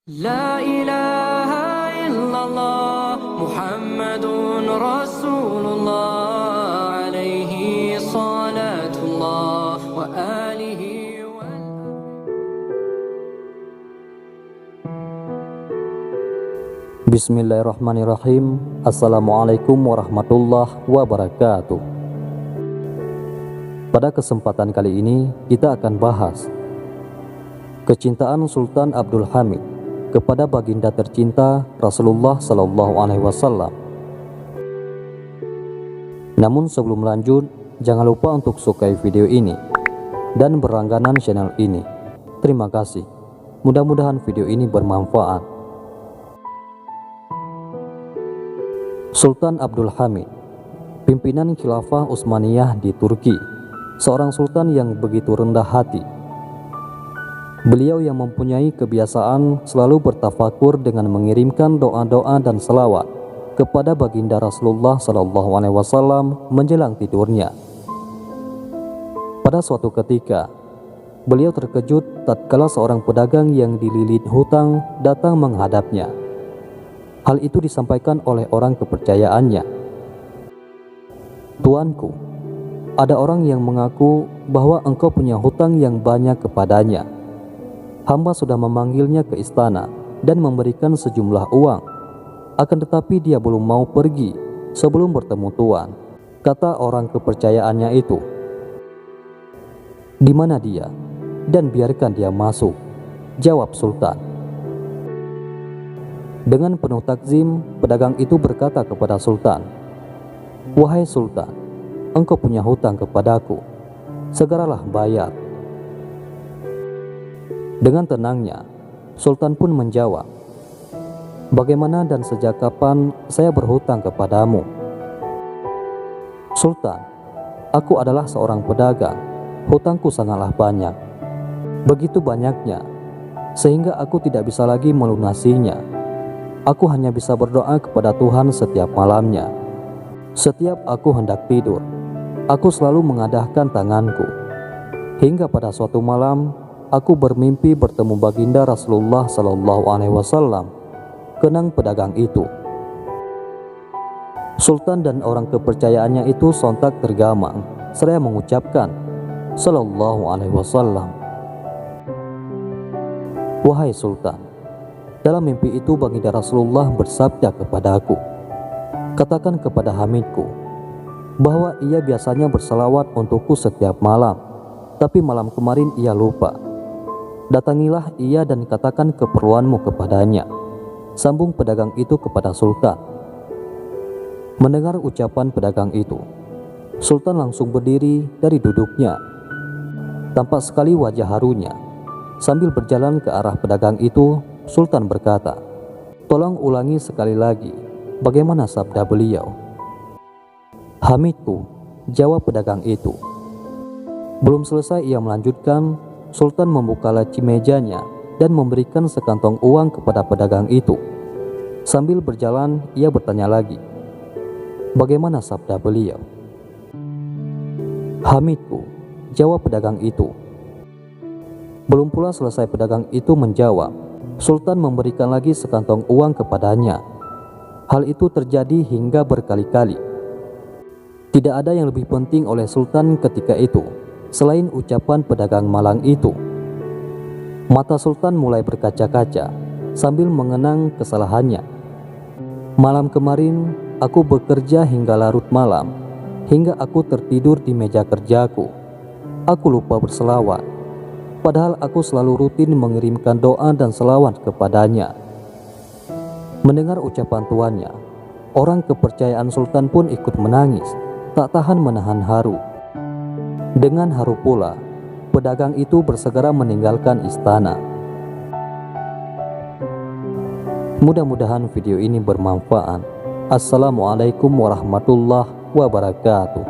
La ilaha illallah Muhammadun Rasulullah alaihi salatullah wa alihi wa Bismillahirrahmanirrahim. Assalamualaikum warahmatullahi wabarakatuh. Pada kesempatan kali ini kita akan bahas kecintaan Sultan Abdul Hamid kepada baginda tercinta Rasulullah Sallallahu Alaihi Wasallam. Namun sebelum lanjut, jangan lupa untuk sukai video ini dan berlangganan channel ini. Terima kasih. Mudah-mudahan video ini bermanfaat. Sultan Abdul Hamid, pimpinan Khilafah Utsmaniyah di Turki, seorang sultan yang begitu rendah hati. Beliau yang mempunyai kebiasaan selalu bertafakur dengan mengirimkan doa-doa dan selawat kepada baginda Rasulullah Sallallahu Alaihi Wasallam menjelang tidurnya. Pada suatu ketika, beliau terkejut tatkala seorang pedagang yang dililit hutang datang menghadapnya. Hal itu disampaikan oleh orang kepercayaannya. "Tuanku, ada orang yang mengaku bahwa engkau punya hutang yang banyak kepadanya. Hamba sudah memanggilnya ke istana dan memberikan sejumlah uang. Akan tetapi dia belum mau pergi sebelum bertemu tuan," kata orang kepercayaannya itu. "Di mana dia? Dan biarkan dia masuk," jawab Sultan. Dengan penuh takzim, pedagang itu berkata kepada Sultan, "Wahai Sultan, engkau punya hutang kepadaku. Segeralah bayar." Dengan tenangnya, Sultan pun menjawab, "Bagaimana dan sejak kapan saya berhutang kepadamu?" "Sultan, aku adalah seorang pedagang. Hutangku sangatlah banyak. Begitu banyaknya, sehingga aku tidak bisa lagi melunasinya. Aku hanya bisa berdoa kepada Tuhan setiap malamnya. Setiap aku hendak tidur, aku selalu mengadahkan tanganku. Hingga pada suatu malam, aku bermimpi bertemu baginda Rasulullah Sallallahu Alaihi Wasallam," kenang pedagang itu. Sultan dan orang kepercayaannya itu sontak tergamang seraya mengucapkan, "Sallallahu Alaihi Wasallam." "Wahai Sultan, dalam mimpi itu baginda Rasulullah bersabda kepadaku, katakan kepada Hamidku bahwa ia biasanya bersalawat untukku setiap malam, tapi malam kemarin ia lupa. Datangilah ia dan katakan keperluanmu kepadanya," sambung pedagang itu kepada Sultan. Mendengar ucapan pedagang itu, Sultan langsung berdiri dari duduknya. Tampak sekali wajah harunya. Sambil berjalan ke arah pedagang itu, Sultan berkata, "Tolong ulangi sekali lagi bagaimana sabda beliau." "Hamidku," jawab pedagang itu. Belum selesai ia melanjutkan, Sultan membuka laci mejanya dan memberikan sekantong uang kepada pedagang itu. Sambil berjalan ia bertanya lagi, "Bagaimana sabda beliau?" "Hamidku," jawab pedagang itu. Belum pula selesai pedagang itu menjawab, Sultan memberikan lagi sekantong uang kepadanya. Hal itu terjadi hingga berkali-kali. Tidak ada yang lebih penting oleh Sultan ketika itu selain ucapan pedagang malang itu. Mata Sultan mulai berkaca-kaca sambil mengenang kesalahannya. "Malam kemarin aku bekerja hingga larut malam, hingga aku tertidur di meja kerjaku. Aku lupa berselawat, padahal aku selalu rutin mengirimkan doa dan selawat kepadanya." Mendengar ucapan tuannya, orang kepercayaan Sultan pun ikut menangis, tak tahan menahan haru. Dengan haru pula, pedagang itu bersegera meninggalkan istana. Mudah-mudahan video ini bermanfaat. Assalamualaikum warahmatullahi wabarakatuh.